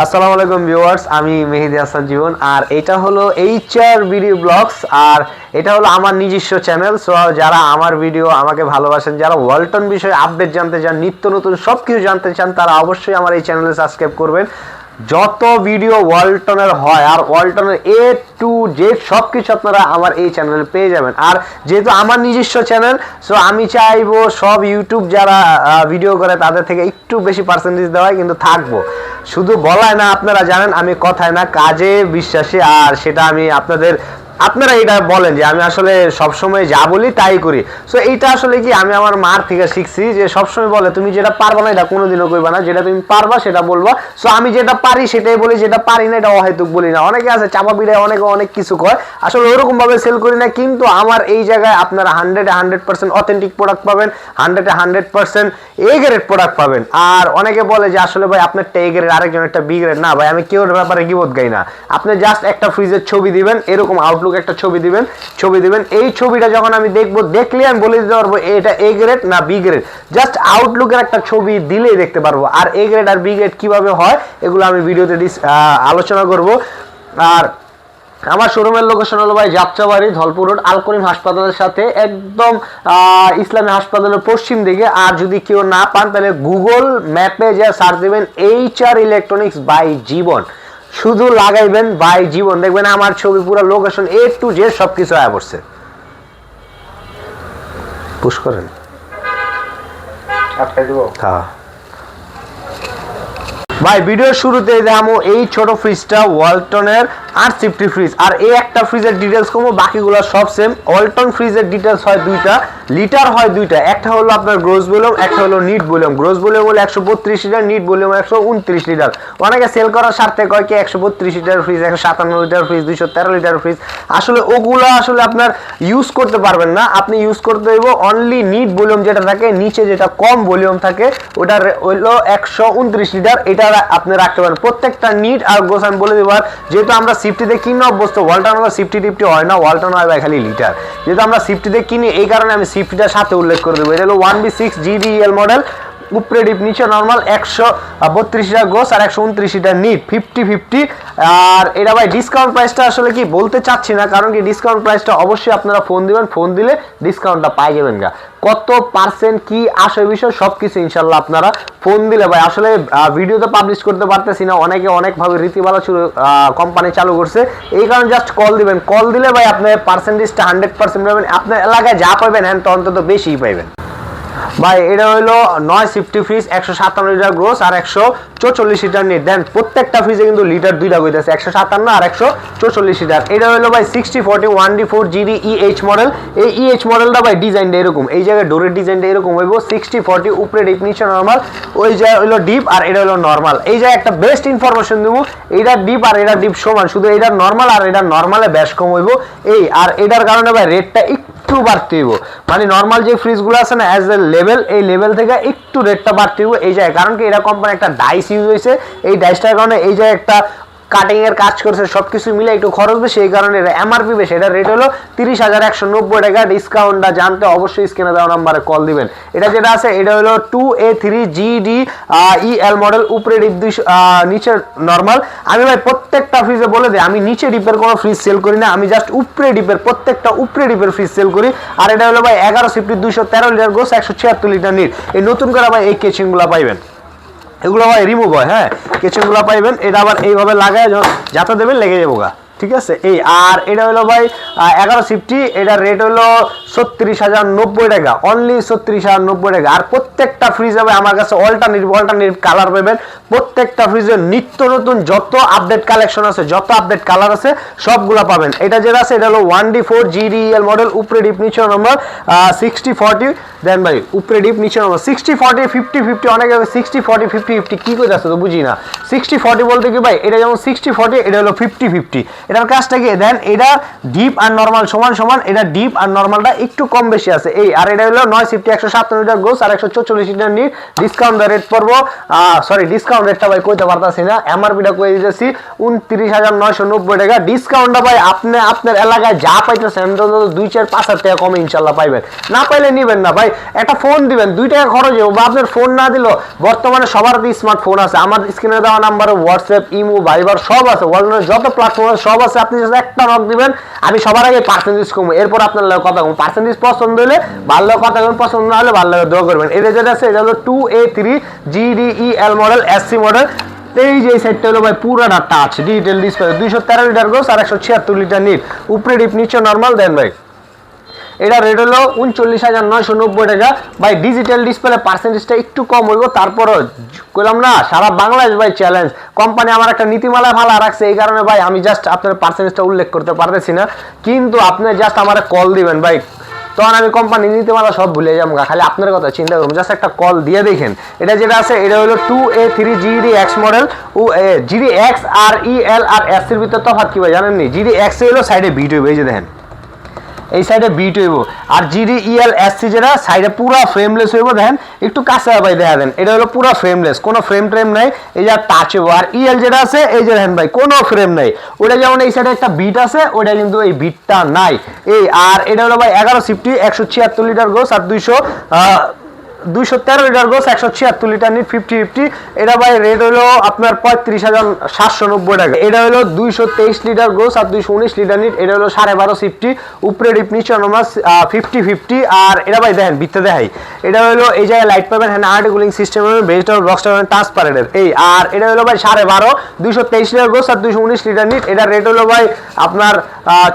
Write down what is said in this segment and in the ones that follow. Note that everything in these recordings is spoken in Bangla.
আসসালামু আলাইকুম ভিউয়ার্স, আমি মেহেদি হাসান জীবন। আর এটা হলো এইচআর ভিডিও ব্লগস, আর এটা হলো আমার নিজস্ব চ্যানেল। সো যারা আমার ভিডিও আমাকে ভালোবাসেন, যারা ওয়ালটন বিষয়ে আপডেট জানতে চান, নিত্য নতুন সব কিছু জানতে চান, তারা অবশ্যই আমার এই চ্যানেলে সাবস্ক্রাইব করবেন। যত ভিডিও ওয়ালটনের হয় আর ওয়ালটনের এ টু জেড সব কিছু আপনারা আমার এই চ্যানেলে পেয়ে যাবেন। আর যেহেতু আমার নিজস্ব চ্যানেল, সো আমি চাইবো সব ইউটিউব যারা ভিডিও করে তাদের থেকে একটু বেশি পার্সেন্টেজ দেওয়ায় কিন্তু থাকবো। শুধু বলায় না, আপনারা জানেন আমি কথায় না কাজে বিশ্বাসী, আর সেটা আমি আপনারা এটা বলেন যে আমি আসলে সবসময় যা বলি তাই করি। সো এইটা আসলে কি আমি আমার মার থেকে শিখছি, যে সবসময় বলে তুমি যেটা পারবা না এটা কোনোদিনও কইবা না, যেটা তুমি পারবা সেটা বলবা। সো আমি যেটা পারি সেটাই বলি, যেটা পারি না এটা অহেতুক বলি না। অনেকে আছে চাপা পিড়ায় অনেকে অনেক কিছু কয়, আসলে ওরকম ভাবে সেল করি না। কিন্তু আমার এই জায়গায় আপনারা 100% অথেন্টিক প্রোডাক্ট পাবেন, 100% এ গ্রেড প্রোডাক্ট পাবেন। আর অনেকে বলে যে আসলে ভাই আপনারটা এ গ্রেড, আরেকজনেরটা বি গ্রেড। না ভাই, আমি কেউ ব্যাপারে গিবত গাই না। আপনি জাস্ট একটা ফ্রিজের ছবি দিবেন, এরকম আউটলুক একটা ছবি দিবেন। এই ছবিটা যখন আমি দেখবো, দেখলে আমি বলে দিতে পারবো এটা এ গ্রেড না বি গ্রেড। জাস্ট আউটলুকের একটা ছবি দিলেই দেখতে পারবো। আর এ গ্রেড আর বি গ্রেড কিভাবে হয় এগুলো আমি ভিডিওতে আলোচনা করব। আর আমার শোরুমের লোকেশন হলো ভাই যাত্রাবাড়ি, ধলপুর রোড, আল করিম হাসপাতালের সাথে একদম ইসলামী হাসপাতালের পশ্চিম দিকে। আর যদি কেউ না পান তাহলে গুগল ম্যাপে যে সার্চ দেবেন এইচআর ইলেকট্রনিক্স বাই জীবন, শুধু লাগাইবেন বাই জীবন, দেখবেন আমার ছবি পুরো লোকেশন এ টু জেড সবকিছু আয়া পড়ছে। পুশ করেন, আটকাই দেব। হ্যাঁ ভাই, ভিডিওর শুরুতে দেখাবো এই ছোট ফ্রিজটা ওয়ালটনের 850 ফ্রিজ। আর এই একটা ফ্রিজের ডিটেলস কমো, বাকিগুলো সব সেম। ওয়ালটন ফ্রিজের ডিটেলস হয় দুইটা, লিটার হয় দুইটা। একটা হলো আপনার গ্রোস ভলিউম, একটা হলো নিট ভলিউম। গ্রোস ভলিউম হলো 132 লিটার, নিট ভলিউম 129 লিটার। অনেকে সেল করার স্বার্থে কয় কি 132 litre fridge, 157 litre fridge, 213 litre fridge. আসলে ওগুলো আসলে আপনার ইউজ করতে পারবেন না। আপনি ইউজ করতে হইব অনলি নিট ভলিউম যেটা থাকে, নিচে যেটা কম ভলিউম থাকে, ওটা হলো 129 লিটার। এটা আপনি রাখতে পারেন। প্রত্যেকটা নিট আর গ্রোস আমি বলে দেবো। যেহেতু আমরা সিফটিতে কিনে অভ্যস্ত, ওয়ালটন হলো সিফটি টিফটি হয় না, ওয়ালটন হয় খালি লিটার। যেহেতু আমরা সিফটিতে কিনি, এই কারণে আমি সিফটিটার সাথে উল্লেখ করে দেবো। এটা হলো 1B6 GDEL মডেল, উপরে ডিপ নিচে নর্মাল, 132 লিটার গ্রোস আর 129 লিটার নিট, 50-50। আর এটা ভাই ডিসকাউন্ট প্রাইসটা আসলে কি বলতে চাচ্ছি না, কারণ কি ডিসকাউন্ট প্রাইসটা অবশ্যই আপনারা ফোন দিবেন, ফোন দিলে ডিসকাউন্টটা পাই যাবেন। গা কত পার্সেন্ট কি আসে বিষয় সব কিছু ইনশাল্লাহ আপনারা ফোন দিলে ভাই। আসলে ভিডিওতে পাবলিশ করতে পারতেছি না, অনেকে অনেকভাবে রীতিমালা কোম্পানি চালু করছে, এই কারণে জাস্ট কল দিবেন। কল দিলে ভাই আপনার পার্সেন্টেজটা 100% পাবেন। আপনার এলাকায় যা পাবেন হ্যাঁ তো অন্তত বেশিই পাইবেন ভাই। এটা হলো 950 ফ্রিজ, 157 লিটার গ্রোস আর 144 লিটার নিট। দেন প্রত্যেকটা ফ্রিজে কিন্তু লিটার দুইটা কইতাছে, 157 আর 144 লিটার। এটা হলো ভাই 6040 1D4 GDEH মডেল। এই EH মডেলটা ভাই ডিজাইনটা এরকম, এই জায়গায় ডোরের ডিজাইনটা এরকম হইব 6040, উপরে ডিপ নিচে নরমাল। ওই জায়গা হলো ডিপ আর এটা হলো নরমাল। এই জায়গায় একটা বেস্ট ইনফরমেশন দেব, এইটা ডিপ আর এটা ডিপ সমান, শুধু এটা নরমাল আর এটা নরমালে বেশ কম হইব। এই আর এটার কারণে ভাই রেটটা একটু বাড়তে হইব, মানে নরমাল যে ফ্রিজগুলো আছে না অ্যাজ এ লেভেল, এই লেভেল থেকে একটু রেটটা বাড়তে হইব এই জায়গায়। কারণ কি এটা কোম্পানি একটা ডাইস ইউজ হয়েছে, এই ডাইসটার কারণে এই জায়গায় একটা কাটিং এর কাজ করছে, সবকিছু মিলে একটু খরচ বেশি, এই কারণে এটা এমআরপি বেশি। এটা রেট হলো 30,190 টাকা। ডিসকাউন্টটা জানতে অবশ্যই স্ক্রিনে দেওয়া নাম্বারে কল দিবেন। এটা যেটা আছে এটা হলো 2A3 GDEL মডেল, উপরে ডিপ নিচে নরমাল। আমি ভাই প্রত্যেকটা ফ্রিজে বলে দিই, আমি নিচে ডিপের কোনো ফ্রিজ সেল করি না, আমি জাস্ট উপরে ডিপের, প্রত্যেকটা উপরে ডিপের ফ্রিজ সেল করি। আর এটা হলো ভাই 1150 213 লিটার গ্রোস, 176 লিটার নিট। এই নতুন করে ভাই এই কেচিংগুলো পাইবেন, এগুলো ভাই রিমুভ হয়। হ্যাঁ, কেচিংগুলো পাইবেন। এটা আবার এইভাবে লাগায় যাতে দেবেন লেগে যাবো গা, ঠিক আছে। এই আর এটা হলো ভাই 1150, এটার রেট হলো 36,090 টাকা, অনলি 36,090 টাকা। আর প্রত্যেকটা ফ্রিজ হবে আমার কাছে অল্টারনেটিভ কালার পাবেন। প্রত্যেকটা ফ্রিজে নিত্য নতুন যত আপডেট কালেকশন আছে, যত আপডেট কালার আছে সবগুলা পাবেন। এটা যেটা আছে এটা হলো 1D4 GDEL মডেল, উপরে ডিপ নিচে নম্বর 6040। দেন ভাই উপরে ডিপ নিচে নম্বর 6040 50-50। অনেকে 6040 50-50 কি করে আসছে তো বুঝি না। 6040 বলতে কি ভাই, এটা যেমন 6040 এটা হলো 50-50। এটার কাজটা কি দেন, এটা ডিপ আর নরমাল সমান সমান, এটা ডিপ আর নরমালটা একটু কম বেশি আছে এই। আর এটা হলো 9 সিফটি 157 লিটার গোস আর 144 লিটার নিট। ডিসকাউন্ট রেট পড়বো, সরি ডিসকাউন্ট রেটটা ভাই কইতে পারতাছি না, এমআরপিটা কই দিতেছি 29,990 টাকা। ডিসকাউন্টটা ভাই আপনি আপনার এলাকায় যা পাইতেছেন 2-4-5 টাকা কমে ইনশাল্লাহ পাইবেন, না পাইলে নিবেন না ভাই। একটা ফোন দিবেন 2 টাকা খরচ হবে, বা আপনার ফোন না দিলেও বর্তমানে সবার স্মার্টফোন আছে, আমার স্ক্রিনে দেওয়া নাম্বারে হোয়াটসঅ্যাপ, ইমো, ভাইবার সব আছে, ওয়ালটনের যত প্ল্যাটফর্ম আছে সব আছে। আপনি জাস্ট একটা নক দিবেন, আমি সবার আগে পার্সেন্টেজ কমবো, এরপর আপনার লাগে কথা কম। পার্সেন্টেজ পছন্দ হলে ভালো কথা কম, পছন্দ না হলে ভালো লাগে দোয়া করবেন। এটা যেটা আছে এটা হলো 2A3 GDEL model, SC model. এই যে সাইডটা হলো ভাই পুরাটা touch digital display, 213 litre gross আর 176 লিটার নিট, উপরে ডিপ নিচে নরমাল দেন ভাই। এটা রেট হলো 39,990 টাকা ভাই। ডিজিটাল ডিসপ্লে পার্সেন্টেজটা একটু কম হইব, তারপরও কইলাম না সারা বাংলাদেশ ভাই চ্যালেঞ্জ। কোম্পানি আমার একটা নীতিমালা ভালো রাখছে, এই কারণে ভাই আমি জাস্ট আপনার পার্সেন্টেজটা উল্লেখ করতে পারতেছি না, কিন্তু আপনি জাস্ট আমার কল দিবেন ভাই, তখন আমি কোম্পানি নীতিমালা সব ভুলে যাবো, খালি আপনার কথা চিন্তা করুন, জাস্ট একটা কল দিয়ে দেখেন। এটা যেটা আছে এটা হলো 2A3 GDX মডেল। ও GDX আর EL আর S এর ভিতরে তফাৎ কি ভাই জানেন নি? GDX এ হলো সাইডে বিট হইব, এই যে দেখেন এই সাইডে বিট হইব, আর GDEL SC যেটা সাইডে পুরো ফ্রেমলেস হইব। দেখেন একটু কাছে ভাই দেখা দেন, এটা হলো পুরো ফ্রেমলেস, কোনো ফ্রেম ট্রেম নাই, এই যে টাচ হইব। আর EL যেটা আছে এই যে দেখেন ভাই কোনো ফ্রেম নাই, ওটা যেমন এই সাইডে একটা বিট আছে, ওটা কিন্তু এই বিটটা নাই এই। আর এটা হলো ভাই 11 সিফটি 176 লিটার গোস আর 213 লিটার গোস 176 লিটার নিট 50-50। এটা ভাই রেট হলো আপনার 35,790 টাকা। এটা হলো 223 লিটার গোস আর 219 লিটার নিট, এটা হলো 12.5 সিফটি, উপরে ডিপ নিচে নরমাল 50-50। আর এটা ভাই দেখেন ভিতরে দেখাই, এটা হলো এই জায়গায় লাইট পাবেন, হ্যাঁ আর্ট কুলিং সিস্টেম পাবেন, ভেজিটেবল বক্সটা পাবেন ট্রান্সপারেন্টের এই। আর এটা হলো ভাই 12.5 223 লিটার গোস আর 219 লিটার নিট, এটা রেট হলো ভাই আপনার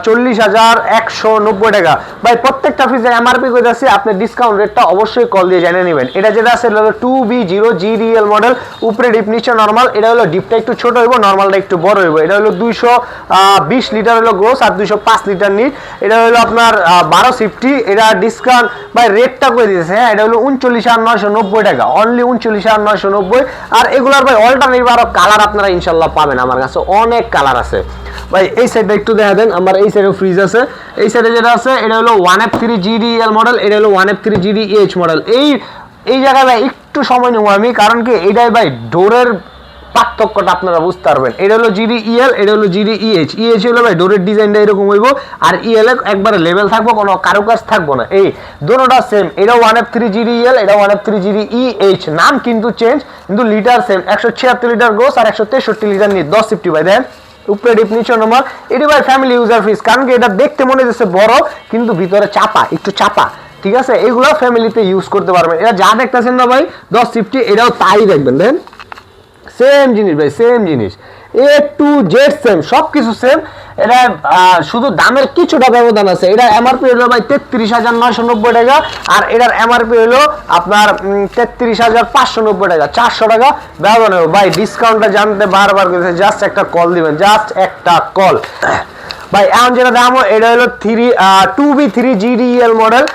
40,190 টাকা ভাই। প্রত্যেকটা ফ্রিজের এমআরপি কই আছে, আপনি ডিসকাউন্ট রেটটা অবশ্যই কল দিয়ে জানিয়ে নেবেন। এটা যেটা আছে হলো 2B0 GDL মডেল, উপরে ডিপ নিচে নরমাল। এটা হলো ডিপটা একটু ছোট হইব, নরমালটা একটু বড় হইব। এটা হলো 220 লিটার হলো গ্রোস আর 205 লিটার নিট, এটা হলো আপনার 12 সিফটি। এটা ডিসকাউন্ট ভাই রেটটা করে দিয়েছে, হ্যাঁ এটা হলো 39,990 টাকা, অনলি 39,990। আর এগুলার ভাই অল্টারনেটিভ আরো কালার আপনারা ইনশাল্লাহ পাবেন, আমার কাছে অনেক কালার আছে ভাই। এই সাইডটা একটু দেখা দেন, আমার এই সাইডে ফ্রিজ আছে, এই সাইডে যেটা আছে এটা হলো 1F3 GDEL মডেল, এটা হলো 1F3 GDEH মডেল। এই জায়গায় ভাই একটু সময় নেব আমি, কারণ কি এটাই ভাই ডোরের পার্থক্যটা আপনারা বুঝতে পারবেন। এটা হলো GDEL, এটা হলো GDEH। EH হলো ভাই ডোরের ডিজাইনটা এরকম হইব, আর EL একবারে লেভেল থাকবো, কোনো কারুকাজ থাকবো না। এই দুটোটা সেম, এটা 1F3 GDEL, এটা 1F3 GDEH, নাম কিন্তু চেঞ্জ, কিন্তু লিটার সেম। 176 লিটার গোস আর 163 লিটার নিট, 10 সিফটি ভাই। দেন উপরে ডিপ নিচে নরমাল। এটি ভাই ফ্যামিলি ইউজার ফ্রিজ, কারণ কি এটা দেখতে মনে হচ্ছে বড়, কিন্তু ভিতরে চাপা, একটু চাপা, ঠিক আছে? এগুলো ফ্যামিলিতে ইউজ করতে পারবেন। এটা যা দেখতেছেন না ভাই 10 সিফটি, এটাও তাই দেখবেন। দেন সেম জিনিস ভাই, সেম জিনিস, A to Z সেম, সবকিছু সেম। এটা শুধু দামের কিছুটা ব্যবধান আছে। এটা এমআরপি হলো ভাই 33,990 টাকা, আর এটার এমআরপি হলো আপনার 33,590 টাকা, 400 টাকা ব্যবধান হবে ভাই। ডিসকাউন্টটা জানতে বারবার করে জাস্ট একটা কল দিবেন, জাস্ট একটা কল ভাই। এখন যেটা দাম এটা হলো 2B3 GDEL model,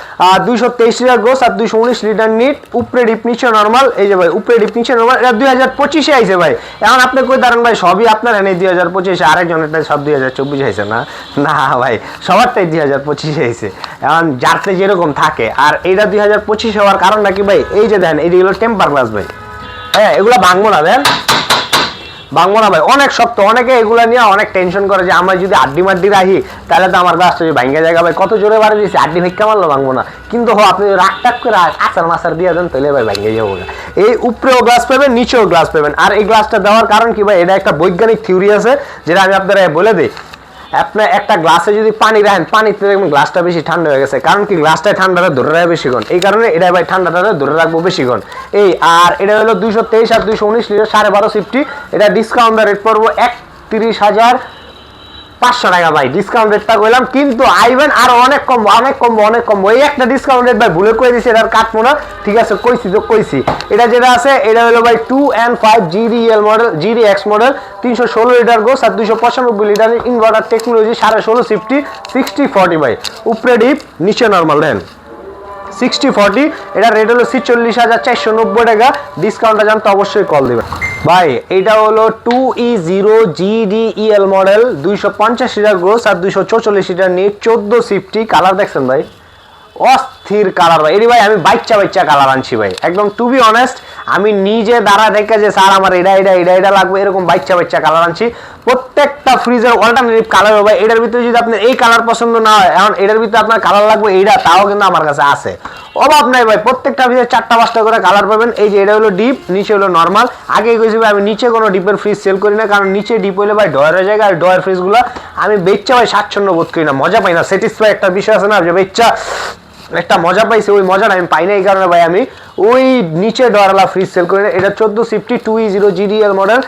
223 litre gross আর 219 লিটার নিট, উপরে ডিপ নিচে নরমাল। এই যে ভাই উপরে ডিপ নিচে নরমাল, এটা 2025-এ আইছে ভাই। এখন আপনি কই দাঁড়ান ভাই, সবই আপনার এনে 2025-এ, আরেকজনেরটা সব 2024 আইছে না? না ভাই, সবারটাই 2025-এ আইছে। এখন যারতে যেরকম থাকে, আর এইটা 2025 হওয়ার কারণ নাকি ভাই, এই যে দেখেন এইগুলো টেম্পার গ্লাস ভাই, হ্যাঁ এগুলো ভাঙবো না, দেন ভাঙবো না ভাই, অনেক শক্ত। অনেকে এগুলা নিয়ে অনেক টেনশন করে যে আমরা যদি আড্ডি মাড্ডি রাখি তাহলে তো আমার গ্লাসটা যদি ভাঙে জায়গা ভাই, কত জোরে বাড়ি দিয়েছে, আড্ডি ভিক্ষা মারলো ভাঙবো না। কিন্তু আপনি রাগ টাক করে আচার মাচার দিয়ে দেন, তাহলে ভাই ভাঙে যাবো না। এই উপরেও গ্লাস পাবেন, নিচেও গ্লাস পাবেন। আর এই গ্লাসটা দেওয়ার কারণ কি ভাই, এটা একটা বৈজ্ঞানিক থিওরি আছে, যেটা আমি আপনারা বলে দিই। আপনার একটা গ্লাসে যদি পানি রাখেন, পানিতে দেখবেন গ্লাসটা বেশি ঠান্ডা হয়ে গেছে, কারণ কি গ্লাসটা ঠান্ডাটা ধরে রাখে বেশিক্ষণ, এই কারণে এটা ভাই ঠান্ডাটা ধরে রাখবো বেশিক্ষণ এই। আর এটা হলো 223 আর 219 লিটার, 12.5 সিফটি। এটা ডিসকাউন্ট রেট পড়বো 31,500 টাকা ভাই। ডিসকাউন্ট রেটটা কইলাম, কিন্তু আইবেন আর অনেক কম, অনেক কম, অনেক কম। এই একটা ডিসকাউন্ট রেট ভাই ভুলে কই দিছি, এটার কাটবো না, ঠিক আছে? কইছি তো কইছি। এটা যেটা আছে এটা হলো ভাই 2N5 GDEL model, GDX model, 316 litre gross আর 295 লিটার ইনভার্টার টেকনোলজি, 16.5 সিফটি, 60-40 ভাই। উপরে ডিপ নিচে নরমাল। দেন 6040, এটা রেট হলো 46,490 টাকা। ডিসকাউন্টটা জানতে অবশ্যই কল দিবেন ভাই। এটা হলো 2E0 GDEL model, 250 litre gross আর 244 লিটার নিট, 14 সিফটি। কালার দেখছেন ভাই, অস্থির কালার ভাই। এটি ভাই আমি বাচ্চা কালার আনছি ভাই, একদম টু বি অনেস্ট আমি নিজে দ্বারা দেখে যে স্যার আমার এটা লাগবে, এরকম বাচ্চা কালার আনছি। প্রত্যেকটা ফ্রিজের অল্টারনেটিভ কালার হবে। এটার ভিতরে যদি আপনার এই কালার পছন্দ না হয়, এখন এটার ভিতরে আপনার কালার লাগবে এইটা, তাও কিন্তু আমার কাছে আছে, অভাব নাই ভাই। প্রত্যেকটা ফ্রিজে 4টা-5টা করে কালার পাবেন। এই যে এটা হলো ডিপ, নিচে হলো নর্মাল। আগে কইছি ভাই আমি নিচে কোনো ডিপের ফ্রিজ সেল করি না, কারণ নিচে ডিপ হলে ভাই ডয়ের জায়গা, আর ডয়ের ফ্রিজগুলো আমি বেচ্চা ভাই স্বাচ্ছন্দ্য বোধ করি না, মজা পাই না। স্যাটিসফাই একটা বিষয় আছে না, যে বেচ্চা একটা মজা পাইছে, ওই মজাটা আমি পাই না। এই কারণে ভাই আমি ওই নিচে ডয়ারওয়ালা ফ্রিজ সেল করি না। এটা 1450 2E0 GDL মডেল,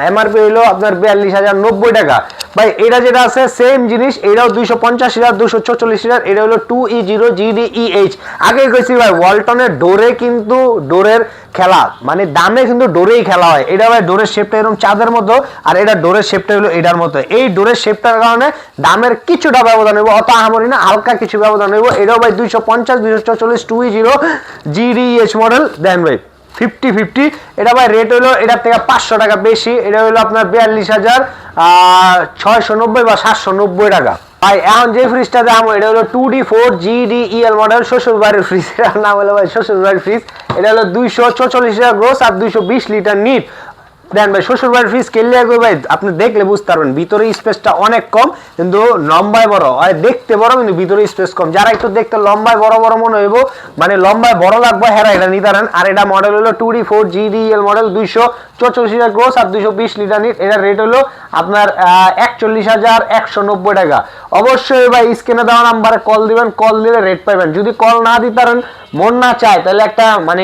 এমআরপি হলো আপনার 42,090 টাকা ভাই। এটা যেটা আছে সেম জিনিস, এটাও 250 লিটার 244 লিটার। এটা হলো 2E0 GDEH। আগে কইছি ভাই ওয়ালটনের ডোরে কিন্তু ডোরের খেলা, মানে দামে কিন্তু ডোরেই খেলা হয়। এটা ভাই ডোরের শেপটা এরকম চাঁদের মতো, আর এটা ডোরের শেপটা হলো এটার মতো। এই ডোরের শেপটার কারণে দামের কিছুটা ব্যবধান হইব, অত আহামরি না, হালকা কিছু ব্যবধান হইব। এটাও ভাই 250 244 2E0 GDEH মডেল। দেন ভাই 50-50, এটা ভাই রেট হলো এটার থেকে 500 টাকা বেশি। এটা হলো আপনার 42,690 বা 790 টাকা ভাই। এখন যে ফ্রিজটা দাম, এটা হলো 2D4 GDEL মডেল, শ্বশুর বাড়ির ফ্রিজ। এটার নাম হলো ভাই শ্বশুর বাড়ির ফ্রিজ। এটা হলো 244 লিটার গ্রোস আর 220 লিটার নিট। দেন ভাই শ্বশুর বাড়ির ফ্রিজ কেলে লাগবে ভাই, আপনি দেখলে বুঝতে পারবেন ভিতরে স্পেসটা অনেক কম, কিন্তু লম্বায় বড় হয়, দেখতে বড় কিন্তু ভিতরে স্পেস কম। যারা একটু দেখতে লম্বায় বড় মনে হইব, মানে লম্বায় বড় লাগবে, হ্যাঁ এটা নিতে পারেন। আর এটা মডেল হলো 2D4 GDEL model, 244 litre gross আর 220 লিটার নিট। এটার রেট হলো আপনার 41,190 টাকা। অবশ্যই ভাই স্ক্রিনে দেওয়া নাম্বারে কল দিবেন, কল দিলে রেট পাইবেন। যদি কল না দিতে পারেন, মন না চায়, তাহলে একটা মানে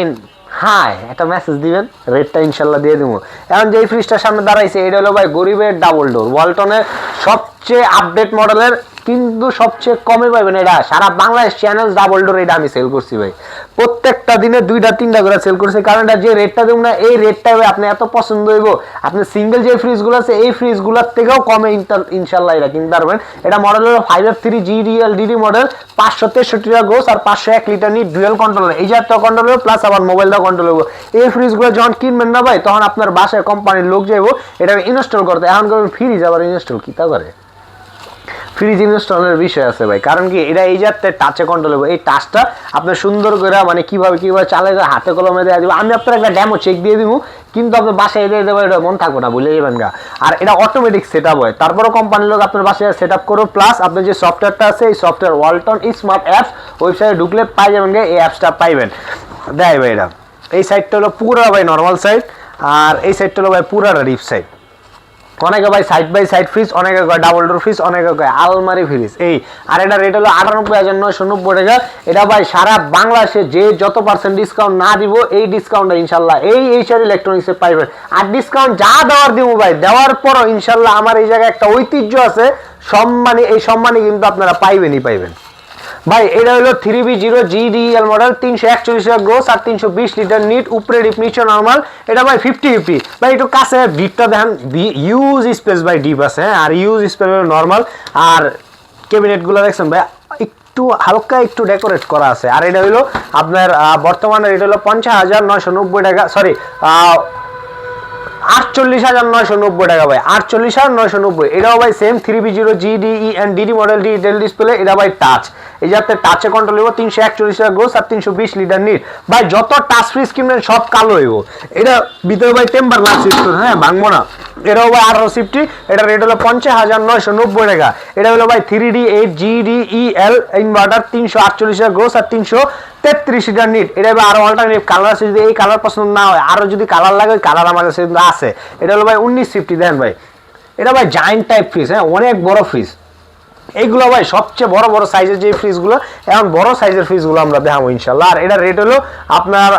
হ্যাঁ একটা মেসেজ দিবেন, রেটটা ইনশাল্লাহ দিয়ে দেবো। এখন যে ফ্রিজটার সামনে দাঁড়াইছে, এটা হলো ভাই গরিবের ডাবল ডোর, ওয়ালটনের সবচেয়ে আপডেট মডেলের, কিন্তু সবচেয়ে কমে পাইবেন। এটা সারা বাংলাদেশ চ্যানেল ডাবল ডোর, এটা আমি সেল করছি ভাই। প্রত্যেকটা দিনে 2টা-3টা করে সেল করছি, কারণ এটা যে রেটটা দেবো না, এই রেটটা আপনি এত পছন্দ হইব, আপনি সিঙ্গেল যে ফ্রিজগুলো আছে এই ফ্রিজগুলোর থেকেও কমে ইনশাল্লাহ এটা কিনতে পারবেন। এটা মডেল হলো 5F3 GDL DD মডেল, 563 টাকা গ্রোস আর 501 লিটার নিট, ডুয়েল কন্ট্রোলার। এই যে কন্ট্রোল হবে প্লাস আবার মোবাইল দা কন্ট্রোল হবে। এই ফ্রিজগুলো যখন কিনবেন না ভাই, তখন আপনার বাসায় কোম্পানির লোক যাইব এটা ইনস্টল করতে। এখন ফ্রিজ আবার ইনস্টল কি তা করে, ফ্রিজ ইনস্টলের বিষয় আছে ভাই। কারণ কি এটা এই যাতে টাচে কন্ট্রোল হবে, এই টাচটা আপনার সুন্দর করে মানে কিভাবে চালাবে, হাতে কলমে দেওয়া দিব। আমি আপনার একটা ডেমো চেক দিয়ে দিব, কিন্তু আপনার বাসায় দিয়ে দেবো, এটা মন থাকবো না, ভুলে যাবেন গা। আর এটা অটোমেটিক সেট আপ হয়, তারপরে কোম্পানির লোক আপনার বাসায় সেট আপ করো। প্লাস আপনার যে সফটওয়্যারটা আছে, এই সফটওয়্যার ওয়ালটন স্মার্ট অ্যাপস, ওয়েবসাইটে ঢুকলে পাই যাবেন গা, এই অ্যাপসটা পাইবেন। দেয় ভাই এটা, এই সাইডটা হলো পুরা ভাই নর্মাল সাইড, আর এই সাইডটা হলো ভাই পুরাটা ডিপ সাইড। অনেকে ভাই সাইড বাই সাইড ফ্রিজ, অনেকে কয় ডাবল ডোর ফ্রিজ, অনেকে কয় আলমারি ফ্রিজ। এই আর এটা রেট হলো 98,990 টাকা। এটা ভাই সারা বাংলাদেশে যে যত পার্সেন্ট ডিসকাউন্ট না দিব, এই ডিসকাউন্টটা ইনশাল্লাহ এই এইচআর ইলেকট্রনিক্সে পাইবেন। আর ডিসকাউন্ট যা দেওয়ার দিব ভাই, দেওয়ার পরও ইনশাল্লাহ আমার এই জায়গায় একটা ঐতিহ্য আছে, সম্মানী, এই সম্মানী কিন্তু আপনারা পাইবেনই পাইবেন ভাই। এটা হলো 3B0 GDEL model, 341 litre gross আর 320 লিটার নিট, উপরে ডিপ নিচে নরমাল। এটা ভাই 50-50 ভাই, একটু কাছে ডিপটা দেখেন, ইউজ স্পেস ভাই ডিপ আছে, হ্যাঁ, আর ইউজ স্পেস হলো নরমাল। আর ক্যাবিনেটগুলো দেখছেন ভাই, একটু হালকা একটু ডেকোরেট করা আছে। আর এটা হলো আপনার বর্তমানে এটা হলো 50,990 টাকা, সরি 48,990 টাকা ভাই, 48,990। এটাও ভাই same 3B0 GDE and DD model, digital display. এটা ভাই টাচ, এই যাতে টাচে কন্ট্রোল হইব, 341 টাকা গ্রোস আর 320 লিটার নিট ভাই। যত টাচ ফ্রিজ কিনবেন সব কালো হইব। এটা ভিতরে ভাই টেম্পার গ্লাস সিস্টেম, হ্যাঁ ভাঙবো না। এটাও ভাই 1850, এটা রেট হলো 50,990 টাকা। এটা হলো ভাই 3D8 GDEL ইনভার্টার, 348 টাকা গ্রোস আর 333 লিটার নিট। এটা ভাই আরো অল্টারনেটিভ কালার আছে, যদি এই কালার পছন্দ না হয়, আরো যদি কালার লাগে, কালার আমার কাছে আছে। এটা হলো ভাই 1950। দেন ভাই এটা ভাই জায়ান্ট টাইপ ফ্রিজ, হ্যাঁ অনেক বড় ফ্রিজ। এইগুলো ভাই সবচেয়ে বড় বড় সাইজের যে ফ্রিজগুলো, এখন বড় সাইজের ফ্রিজগুলো আমরা দেখাবো ইনশাল্লাহ। আর এটা রেট হলো আপনার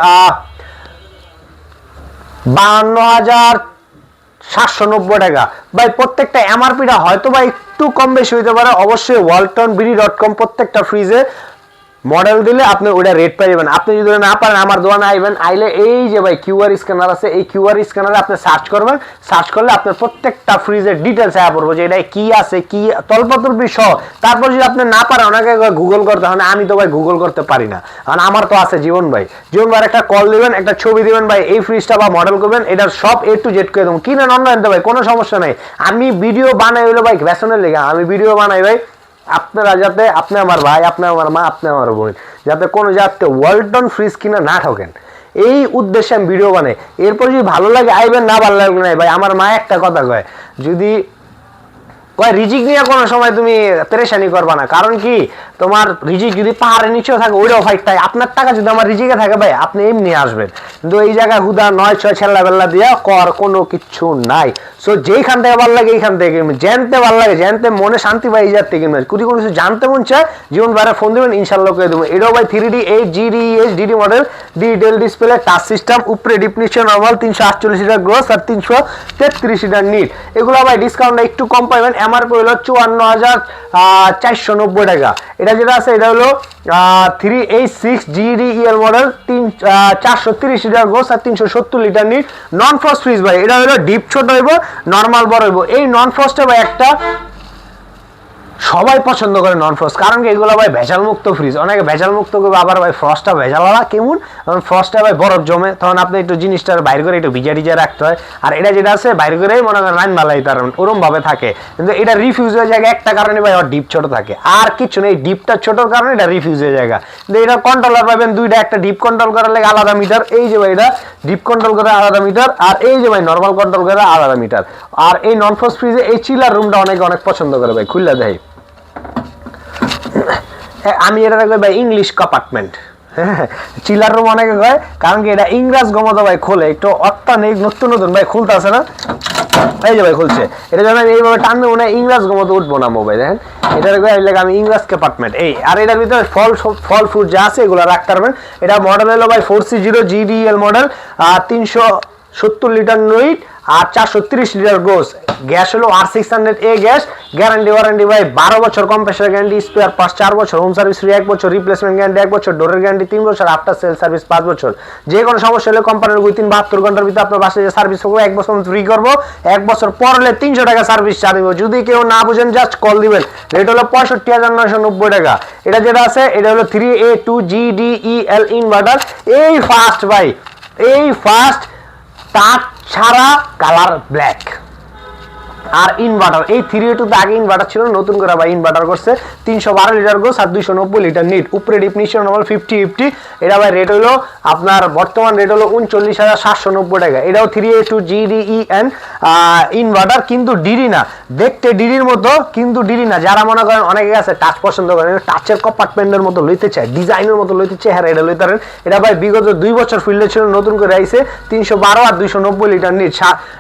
52,790 টাকা ভাই। প্রত্যেকটা এমআরপিটা হয়তো বা একটু কম বেশি হইতে পারে, অবশ্যই waltonbd.com প্রত্যেকটা ফ্রিজে মডেল দিলে আপনি ওটা রেট পেয়ে যাবেন। আপনি যদি না পারেন আমার দোকানে আইবেন, আইলে এই যে ভাই কিউআর স্ক্যানার আছে, এই কিউআর স্ক্যানারে আপনি সার্চ করবেন, সার্চ করলে আপনার প্রত্যেকটা ফ্রিজের ডিটেলস আয়া পড়বো যে এটা কি আছে, কি তলপত্র সহ। তারপর যদি আপনি না পারেন ওনাকে গুগল করতে হয়, আমি তো ভাই গুগল করতে পারি না, কারণ আমার তো আছে জীবন ভাই। জীবন ভাই একটা কল দিবেন, একটা ছবি দিবেন, ভাই এই ফ্রিজটা বা মডেল করবেন, এটার সব A to Z করে দেবো। কিনেন অনলাইন তো ভাই কোনো সমস্যা নাই। আমি ভিডিও বানাই হলো ভাই ফ্যাশনের লেগে, আমি ভিডিও বানাই ভাই আপনারা যাতে, আপনি আমার ভাই, আপনি আমার মা, আপনি আমার বোন, যাতে কোনো যাতে ওয়ালটন ফ্রিজ কিনা না ঠকেন, এই উদ্দেশ্যে আমি ভিডিও বানাই। এরপর যদি ভালো লাগে আইবেন, না ভালো লাগবে না। ভাই আমার মা একটা কথা কয়, যদি কয় রিজিক নিয়ে কোনো সময় তুমি পেরেশানি করবা না, কারণ কি তোমার রিজিক যদি পাহাড়ের নিচেও থাকে ওইটাও ফাইটটাই, আপনার টাকা যদি আমার রিজিকে থাকে ভাই আপনি এমনি আসবেন, কিন্তু এই জায়গায় হুদা 9-6 ছেল্লা বেল্লা দিয়া কর কোনো কিচ্ছু নাই। সো যেইখান থেকে ভালো লাগে এইখান থেকে কিনবেন, জানতে ভালো লাগে, জানতে মনে শান্তি পাই এই জাত থেকে কিনবেন। যদি কোনো কিছু জানতে মন চায় জীবন বাইরে ফোন দেবেন, ইনশাল্লাহ করে দেবো। এটাও ভাই 3D 8 GDEH DD model, digital display, touch system, উপরে ডিফিনিশন নরমাল, 348 লিটার গ্রোস আর 333 লিটার নিট। এগুলো ভাই ডিসকাউন্ট একটু কম পাইবেন, এমআরপি হলো 54,490 টাকা। এটা যেটা আছে এটা হলো 386 GDEL মডেল, 430 লিটার গ্রোস আর 370 লিটার নিট। নন ফ্রস্ট ফ্রিজ ভাই, এটা হলো ডিপ ছোট হইব, নরমাল বড় হইব। এই নন ফ্রস্টে ভাই একটা সবাই পছন্দ করে নন ফ্রস্ট, কারণ কি এগুলো ভাই ভেজাল মুক্ত ফ্রিজ। অনেকে ভেজাল মুক্ত করবে, আবার ভাই ফ্রস্টটা ভেজাল হওয়া কেমন, কারণ ফ্রস্টে ভাই বরফ জমে, তখন আপনি একটু জিনিসটা বাইরে করে একটু ভিজা টিজা রাখতে হয়। আর এটা যেটা আছে বাইরে করেই মনে করেন রাইন বালাই তার ওরম ভাবে থাকে, কিন্তু এটা রিফিউজ হয়ে যায় একটা কারণে ভাই, ওর ডিপ ছোট থাকে, আর কিছু নেই, ডিপটা ছোটোর কারণে এটা রিফিউজ হয়ে যায়। কিন্তু এটা কন্ট্রোলার পাবেন দুইটা, একটা ডিপ কন্ট্রোল করার লাগে আলাদা মিটার, এই যে ভাই এটা ডিপ কন্ট্রোল করে আলাদা মিটার, আর এই যে ভাই নর্মাল কন্ট্রোল করে আলাদা মিটার। আর এই নন ফ্রস্ট ফ্রিজে এই চিলার রুমটা অনেকে অনেক পছন্দ করে ভাই, খুললা দেয়। আমি এটা রাখবো ভাই ইংলিশ কম্পার্টমেন্ট, চিলার রুম অনেকে কয়, কারণ কি এটা ইংরেজ গমত ভাই খোলে একটু অত্যাধিক নতুন নতুন ভাই খুলতে আছে না, এই যে ভাই খুলছে। এটা যখন এইভাবে টানবে মনে হয় ইংরেজ গমত উঠবো না মোবাইল, দেখেন এটা রেখে আমি ইংরেজ কম্পার্টমেন্ট। এই আর এটার ভিতরে ফল ফ্রুট যা আছে এগুলো রাখতে পারবেন। এটা মডেল হলো ভাই 4C0 GDEL model, 370 litre net আর 430 লিটার গ্রোস। গ্যাস হলো R600A গ্যাস। গ্যারান্টি ওয়ারেন্টি ভাই 12 বছর, কম্প্রেসার গ্যারান্টি, স্পেয়ার পার্টস 4 বছর, হোম সার্ভিস ফ্রি 1 বছর, রিপ্লেসমেন্ট গ্যারান্টি 1 বছর, ডোরের গ্যারান্টি 3 বছর, আফটার সেল সার্ভিস 5 বছর। যে কোনো সমস্যা হলে কোম্পানির উইথিন 72 ঘন্টার ভিতরে আপনার বাসায় যে সার্ভিস করবো, 1 বছর ফ্রি করবো, 1 বছর পর হলে 300 টাকা সার্ভিস চার্জ দিব। যদি কেউ না বুঝেন জাস্ট কল দিবেন, রেট হলো 65,990 টাকা। এটা যেটা আছে এটা হলো 3A2 GDEL ইনভার্টার। এই ফার্স্ট ভাই, এই ফার্স্ট তার ছাড়া কালার ব্ল্যাক আর ইনভার্টার। এই 3A2 তে আগে ইনভার্টার ছিল, নতুন করে ভাই ইনভার্টার করছে। 312 লিটার গ্রোস আর 290 লিটার নিট, উপরে ডিফিনিশন নরমাল 50/50। এটা ভাই রেট হলো আপনার বর্তমান রেট হলো 39,790 টাকা। এটাও 3A2 GDEN ইনভার্টার, কিন্তু ডিডি না, দেখতে ডিডির মতো কিন্তু ডিডি না। যারা মনে করেন অনেকে আছে টাচ পছন্দ করেন, টাচের কম্পার্টমেন্টের মতো লইতে চায়, ডিজাইনের মতো লইতে চায়, হ্যাঁ এটা লইতে পারেন। এটা ভাই বিগত 2 বছর ফিল্ডে ছিল, নতুন করে আইছে 312 আর 290 লিটার নিট।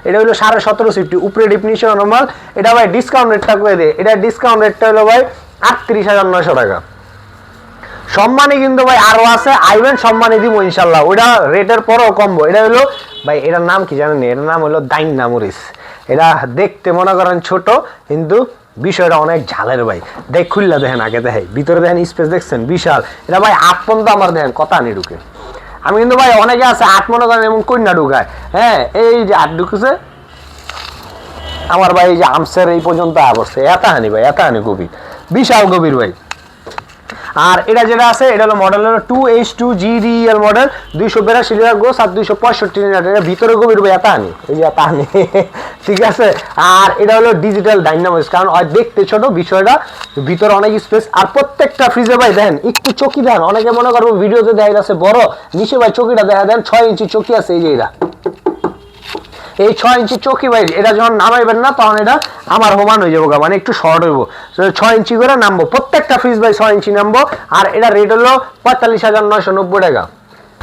এটা হলো 17.5 সিফটি, উপরে ডিফিনিশন নরমাল। এটা ভাই ডিসকাউন্ট রেটটা করে দেয়, এটা ডিসকাউন্ট রেটটা হলো ভাই 38,900 টাকা। সম্মানী কিন্তু ভাই আরো আছে, আইবেন সম্মানী দিব ইনশাল্লাহ, ওইটা রেটের পরও কমবো। এটা হলো ভাই এটার নাম কি জানেন, এটার নাম হলো দাইন্না মরিচ। এটা দেখতে মনে করেন ছোট, কিন্তু বিষয়টা অনেক ঝালের ভাই। দেখ খুললা দেখেন, আগে দেখেন ভিতরে দেখেন স্পেস দেখছেন বিশাল। এটা ভাই 8 পর্যন্ত আমার দেখেন কথা নেই ঢুকে। আমি কিন্তু ভাই অনেকে আছে 8 মনে করেন এমন কন্যা ঢুকায়, হ্যাঁ এই যে 8 ঢুকেছে আমার ভাই, এই যে আমসের এই পর্যন্ত আসছে, এতহানি ভাই, এতহানি গভীর, বিশাল গভীর ভাই। আর এটা যেটা আছে এটা হলো মডেল হলো 2H2 GDEL model, 282 litre gross আর 265 লিটার। এটা ভিতরে গভীর ভাই, এতহানি, এই যে এতহানি, ঠিক আছে। আর এটা হলো ডিজিটাল ডাইনামিক্স, কারণ দেখতে ছোট, বিষয়টা ভিতরে অনেক স্পেস। আর প্রত্যেকটা ফ্রিজে ভাই দেখেন একটু চকি দেন, অনেকে মনে করবো ভিডিওতে দেখা যাচ্ছে বড়, নিচে ভাই চকিটা দেখা দেন 6 ইঞ্চি চকি আছে, এই যে এটা এই 6 ইঞ্চি চৌকি ভাই, এটা যখন নামাইবেন না তখন এটা আমার সমান হয়ে যাবো, মানে একটু শর্ট হইব, 6 ইঞ্চি করে নামবো প্রত্যেকটা ফ্রিজ ভাই, 6 ইঞ্চি নামবো। আর এটা রেট হলো 45,990 টাকা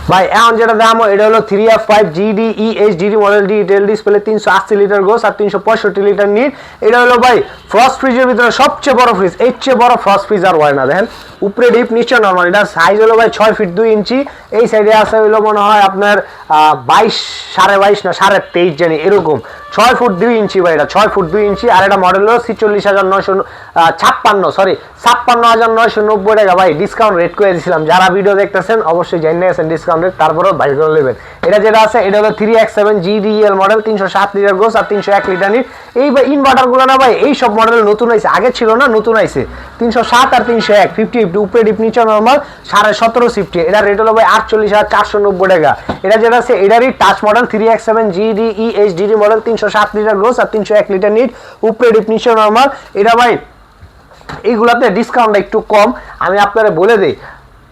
ভাই। এখন যেটা দাম এটা হলো 3F5 GDEH DD model, digital display, 380 litre gross আর 365 লিটার নিট। এটা হলো ভাই ফ্রস্ট ফ্রিজের ভিতরে সবচেয়ে বড় ফ্রিজ, এর চেয়ে বড় ফ্রস্ট ফ্রিজ আর হয় না। দেখেন উপরে ডিপ, নিচে নরমাল। এটা সাইজ হলো ভাই 6 ফিট 2 ইঞ্চি। এই সাইডে আছে হইলো মনে হয় আপনার 22, 22.5 না 23.5 জানি এরকম 6 ফুট 2 ইঞ্চি ভাই, এটা 6 ফুট 2 ইঞ্চি। আর এটা মডেল হলো 56,990 টাকা ভাই, ডিসকাউন্ট রেট করে দিয়েছিলাম। যারা ভিডিও দেখতেছেন অবশ্যই জেনে গেছেন ডিসকাউন্ট রেট, তারপরেও বাইর করে নেবেন। এটা যেটা আছে এটা হলো 3X7 GDEL model, 307 litre gross আর 301 লিটার নিট। এই ভাই ইনভার্টারগুলো না ভাই এই সব মডেল নতুন আইছে, আগে ছিল না, নতুন আইছে। 307 আর 301 50 উপরে ডিপ নিচে নরমাল 17.5 সিফটি। এটা রেট হলো ভাই 48,490 টাকা। এটা যেটা আছে এটারই touch model 3X7 GDE HDD model, 307 litre gross আর 301 লিটার নিট, উপরে ডিপ নিচে নরমাল। এটা ভাই এইগুলাতে ডিসকাউন্ট একটু কম, আমি আপনারা বলে দিই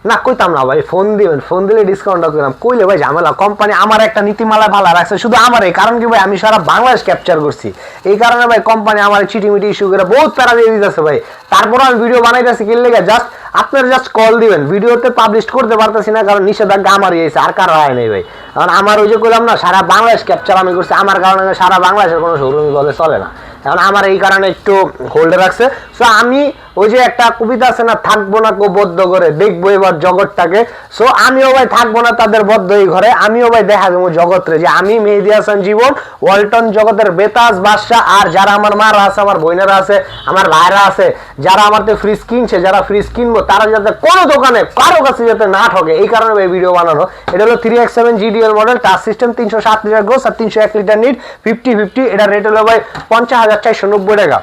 না, কইতাম না ভাই, ফোন দিবেন, ফোন দিলে ডিসকাউন্টটা করলাম, কইলে ভাই ঝামেলা। কোম্পানি আমার একটা নীতিমালা ভালো রাখছে, শুধু আমার এই কারণ কি ভাই আমি সারা বাংলাদেশ ক্যাপচার করছি, এই কারণে ভাই কোম্পানি আমার চিটিমিটি ইস্যু করে বহুত প্যারা দিয়ে দিতেছে ভাই। তারপরে আমি ভিডিও বানাইতেছি কি লেগে, জাস্ট আপনারা জাস্ট কল দিবেন, ভিডিওতে পাবলিশ করতে পারতেছি না কারণ নিষেধাজ্ঞা আমারই হয়েছে, আর কারো হয় নাই ভাই। কারণ আমার ওই যে কইলাম না সারা বাংলাদেশ ক্যাপচার আমি করছি, আমার কারণে সারা বাংলাদেশের কোনো শোরুমই বলে চলে না, কারণ আমার এই কারণে একটু হোল্ডে রাখছে। সো আমি ওই যে একটা কবিতা আছে না, থাকবো না কো বদ্ধ করে, দেখবো এবার জগৎটাকে। সো আমিও ভাই থাকবো না তাদের বদ্ধ এই ঘরে, আমিও ভাই দেখা দেবো জগৎরে যে আমি মেহেদী হাসান জীবন, ওয়ালটন জগতের বেতাজ বাদশা। আর যারা আমার মারা আছে, আমার বোনেরা আছে, আমার ভাইরা আছে, যারা আমার ফ্রিজ কিনছে, যারা ফ্রিজ কিনবো, তারা যাতে কোনো দোকানে কারো কাছে যাতে না ঠকে, এই কারণে ভাই ভিডিও বানানো। এটা হলো 3X7 GDL model, touch system, 307 litre gross আর 301 লিটার নিট, 50-50। এটা রেট হলো ভাই 50,490 টাকা।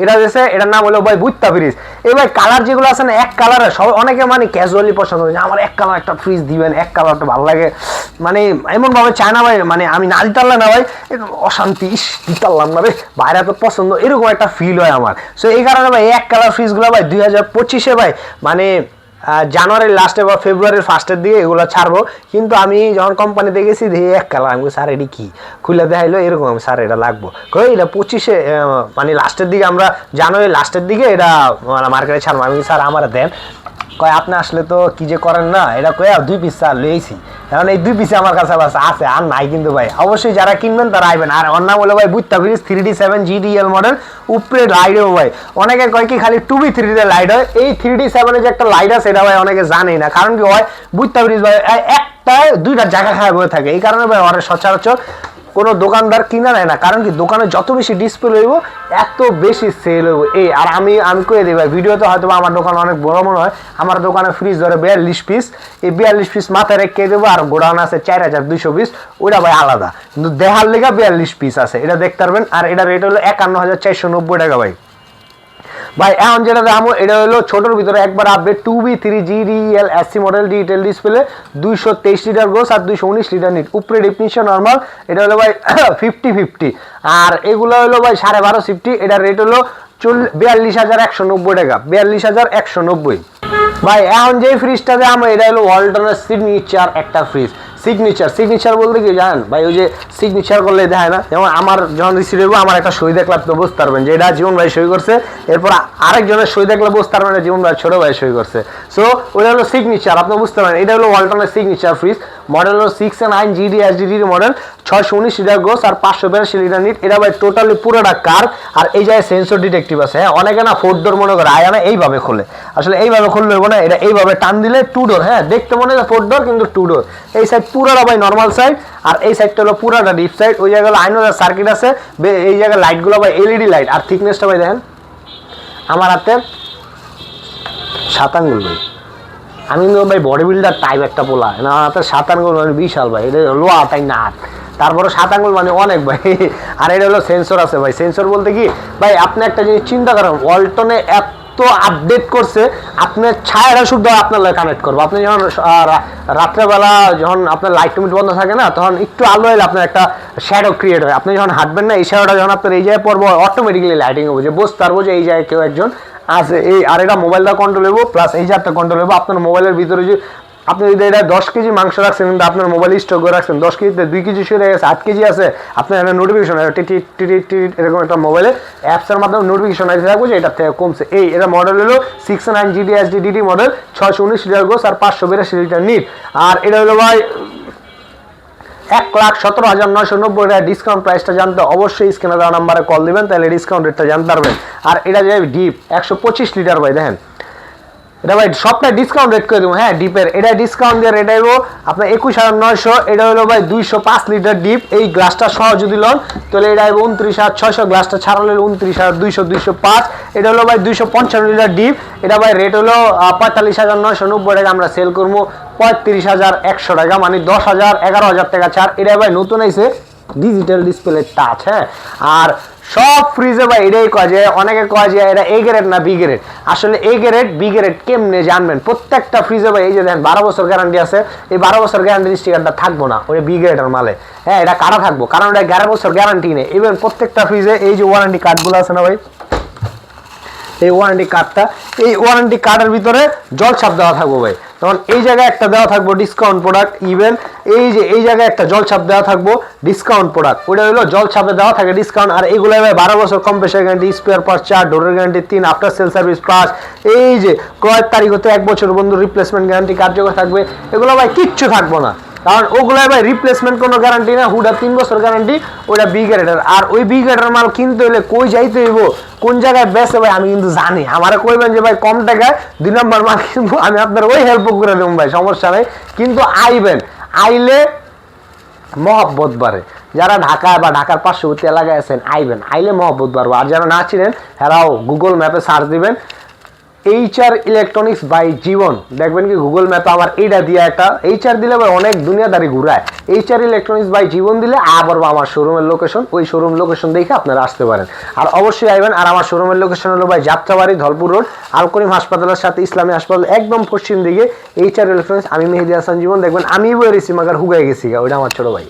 এটা দিয়েছে, এটার নাম হলো ভাই বুত্তা ফ্রিজ। এই ভাই কালার যেগুলো আছে না এক কালারে, সব অনেকে মানে ক্যাজুয়ালি পছন্দ করে, আমার এক কালার একটা ফ্রিজ দিবেন, এক কালারটা ভালো লাগে, মানে এমন ভাবে চায় না ভাই, মানে আমি না দিতারলাম না ভাই, অশান্তি, দিতারলাম না রে বাইরে তো পছন্দ, এরকম একটা ফিল হয় আমার। সো এই কারণে ভাই এক কালার ফ্রিজগুলো ভাই 2025-এ ভাই মানে জানুয়ারির লাস্টে বা ফেব্রুয়ারির ফার্স্টের দিকে এগুলো ছাড়বো। কিন্তু আমি যখন কোম্পানিতে গেছি দেখি এক কালার, আমি স্যার এটি কি খুলে দেখাইলো এরকম, আমি স্যার এটা লাগবো, কই এটা 25-এ মানে লাস্টের দিকে, আমরা জানুয়ারির লাস্টের দিকে এটা মার্কেটে ছাড়বো। আমি স্যার আমার দেন, কয় আপনি আসলে তো কি যে করেন না, এটা কয়ে 2 পিস স্যার লইছি, কারণ এই 2 পিসে আমার কাছে আছে আর নাই। কিন্তু ভাই অবশ্যই যারা কিনবেন তারা আইবেন। আর ওর নাম হলো ভাই বুত্তা ফ্রিজ, 3D7 GDL মডেল, উপরে লাইটও ভাই অনেকে কয় কি খালি 2B3 তে লাইট হয়, এই 3D7 এ যে একটা লাইট আছে এটা ভাই অনেকে জানেই না। কারণ কি হয় বুত্তা ফ্রিজ ভাই একটা দুইটা জায়গা খায় বয়ে থাকে, এই কারণে ভাই ওরা সচরাচর কোনো দোকানদার কিনা নেয় না। কারণ কি দোকানে যত বেশি ডিসপ্লে হইব এত বেশি সেল হইব। এই আর আমি কয়ে দিই ভাই, ভিডিওতে হয়তো আমার দোকান অনেক বড় মনে হয়, আমার দোকানে ফ্রিজ ধরে 42 পিস, এই 42 পিস মাথায় রেখে দেবো, আর গোডাউন আছে 4200 পিস, ওইটা ভাই আলাদা, কিন্তু দেখার লেগে 42 পিস আছে, এটা দেখতে পারবেন। আর এটা রেট হলো 51,490 টাকা ভাই। ভাই এখন যেটা দাম এটা হলো ছোটোর ভিতরে একবার update 2B3 GDEL SC model, digital display, 223 litre gross আর 219 লিটার নিট, উপরে ডিফিনিশন নরমাল। এটা হলো ভাই 50-50। আর এগুলো হলো ভাই 12.5 সিফটি। এটার রেট হলো 42,190 টাকা, 42,190। ভাই এখন যে ফ্রিজটা দাম এটা হলো ওয়ালটনের সিগনেচার একটা ফ্রিজ। সিগনেচার বলতে কি জানেন ভাই, ওই যে সিগনেচার করলে দেখায় না, যেমন আমার যখন রিসিভ হইব আমার একটা সই দেখলে আপনি বুঝতে পারবেন যে এটা জীবন ভাই সই করছে, এরপর আরেকজনের সই দেখলে বুঝতে পারবেন জীবন ভাই ছোট ভাই সই করছে। সো ওটা হলো সিগনেচার, আপনি বুঝতে পারেন। এটা হলো ওয়ালটনের সিগনেচার ফ্রিজ, মডেল হলো 6/9 GD HDD model, 619 litre gross আর 582 লিটার নিট। এটা ভাই টোটালি পুরোটা কার, আর এই জায়গায় সেন্সর ডিটেকটিভ আছে। হ্যাঁ অনেকে না 4 ডোর মনে করে, আয়ানা এইভাবে খোলে, আসলে এইভাবে খুললে হইব না, এটা এইভাবে টান দিলে 2 ডোর। হ্যাঁ দেখতে মনে হয় 4 ডোর কিন্তু 2 ডোর। এই সাইড পুরোটা ভাই নর্মাল সাইড, আর এই সাইডটা হলো পুরোটা ডিপ সাইড। ওই জায়গায় আইনোজার সার্কিট আছে, এই জায়গায় লাইটগুলো ভাই LED লাইট। আর থিকনেসটা ভাই দেখেন আমার হাতে 7 আঙ্গুল ভাই, আমি কিন্তু ভাই বডি বিল্ডার টাইপ একটা পোলা, আমার হাতে 7 আঙ্গুল মানে বিশাল ভাই, এটা লোয়া তাই না, তারপরে 7 আঙ্গুল মানে অনেক ভাই। আর এটা হলো সেন্সর আছে ভাই, সেন্সর বলতে কি ভাই আপনি একটা জিনিস চিন্তা করেন, ওয়ালটনে এত আপডেট করছে, আপনার ছায়াটা শুদ্ধ আপনার কানেক্ট করবো। আপনি যখন রাত্রেবেলা যখন আপনার লাইট টুমিট বন্ধ থাকে না, তখন একটু আলো এলে আপনার একটা শ্যাডো ক্রিয়েট হয়, আপনি যখন হাঁটবেন না এই শ্যাডোটা যখন আপনার এই জায়গায় পড়বো অটোমেটিক্যালি লাইটিং হবে, যে বুঝতে পারবো যে এই জায়গায় কেউ একজন আছে। এই আর এটা মোবাইলটা কন্ট্রোল হবো, প্লাস এই জারটা কন্ট্রোল হবো। আপনার মোবাইলের ভিতরে যে আপনি যদি এটা 10 কেজি মাংস রাখছেন, কিন্তু আপনার মোবাইল স্টক করে রাখছেন 10 কেজিতে 2 কেজি সরে গেছে, 8 কেজি আছে, আপনার একটা নোটিফিকেশন এরকম একটা মোবাইলে অ্যাপসের মাধ্যমে নোটিফিকেশন আসতে থাকবে যে এটা থেকে কমছে। এটা মডেল হলো 6/9 GD HDD model, 619 litre gross আর 582 লিটার নিট। আর এটা হলো ভাই 1,17,990 টাকা। ডিসকাউন্ট প্রাইসটা জানতে অবশ্যই স্ক্রিনে দেওয়া নাম্বারে কল দিবেন, তাহলে ডিসকাউন্ট রেটটা জানতে পারবেন। আর এটা যে ডিপ 125 লিটার ভাই, দেখেন এটা ভাই সবটা ডিসকাউন্ট রেট করে দেবো। হ্যাঁ ডিপের এটা ডিসকাউন্ট দিয়ে রেট আইবো আপনার 21,900। এটা হলো ভাই 205 লিটার ডিপ। এই গ্লাসটা সহ যদি লন তাহলে এটা আইবো 29,600। গ্লাসটা ছাড়ালে 29,200 205। এটা হলো ভাই 255 লিটার ডিপ। এটা ভাই রেট হলো 45,990 টাকা। আমরা সেল করবো 35,100 টাকা, মানে 10,000 11,000 টাকা ছাড়। এটা ভাই নতুন আইছে ডিজিটাল ডিসপ্লে টাচ। হ্যাঁ আর সব ফ্রিজে ভাই এটাই কয় যে, অনেকে কয় যে এটা এ গ্রেড না বি গ্রেড। আসলে এ গ্রেড বি গ্রেড কেমনে জানবেন? প্রত্যেকটা ফ্রিজে ভাই এই যে দেখেন 12 বছর গ্যারান্টি আছে। এই 12 বছর গ্যারান্টির স্টিকারটা থাকবো না ওই বি গ্রেডের মালে। হ্যাঁ এটা কাটা থাকবো, কারণ এটা 11 বছর গ্যারান্টি নেই। ইভেন প্রত্যেকটা ফ্রিজে এই যে ওয়ারেন্টি কার্ডগুলো আছে না ভাই, এই ওয়ারেন্টি কার্ডটা, এই ওয়ারেন্টি কার্ডের ভিতরে জল ছাপ দেওয়া থাকবো ভাই। তখন এই জায়গায় একটা দেওয়া থাকবো ডিসকাউন্ট প্রোডাক্ট। ইভেন এই যে এই জায়গায় একটা জল ছাপ দেওয়া থাকবো ডিসকাউন্ট প্রোডাক্ট। ওটা হলো জল ছাপে দেওয়া থাকে ডিসকাউন্ট। আর এগুলো ভাই 12 বছর কম্প্রেসার গ্যারান্টি, স্পেয়ার পার্ট 4, ডোরের গ্যারান্টি 3, আফটার সেল সার্ভিস 5। এই যে ক্রয়ের তারিখ হতে 1 বছর বন্ধু রিপ্লেসমেন্ট গ্যারান্টি কার্যকর থাকবে। এগুলো ভাই কিচ্ছু থাকবো না, কারণ ওগুলো ভাই রিপ্লেসমেন্ট কোনো গ্যারান্টি না, হুডা 3 বছর গ্যারান্টি। ওটা বি গ্রেডের। আর ওই বি গ্রেডের মাল কিনতে হলে কই যাইতে হইব, কোন জায়গায় বেচে ভাই আমি কিন্তু জানি। আমারে কইবেন যে ভাই কম টাকায় 2 নম্বর মাল, কিন্তু আমি আপনার ওই হেল্প করে দেবো ভাই, সমস্যা নেই। কিন্তু আইবেন, আইলে মহব্বত বাড়ে। যারা ঢাকায় বা ঢাকার পার্শ্ববর্তী এলাকায় আছেন আইবেন, আইলে মহব্বত বাড়বো। আর যারা না চিনেন হেরাও গুগল ম্যাপে সার্চ দিবেন HR ইলেকট্রনিক্স বাই জীবন, দেখবেন কি গুগল ম্যাপে আমার এইটা দিয়ে একটা HR দিলে ভাই অনেক দুনিয়াদারি ঘুরায়। HR ইলেকট্রনিক্স বাই জীবন দিলে আবার আমার শোরুমের লোকেশন, ওই শোরুম লোকেশন দেখে আপনারা আসতে পারেন। আর অবশ্যই আইবেন। আর আমার শোরুমের লোকেশন হলো ভাই যাত্রাবাড়ি, ধলপুর রোড, আল করিম হাসপাতালের সাথে ইসলামী হাসপাতাল একদম পশ্চিম দিকে HR ইলেকট্রনিক্স। আমি মেহেদি হাসান জীবন। দেখবেন আমি বই রেছি মাগার হুগাই গেছি, ওইটা আমার ছোট ভাই।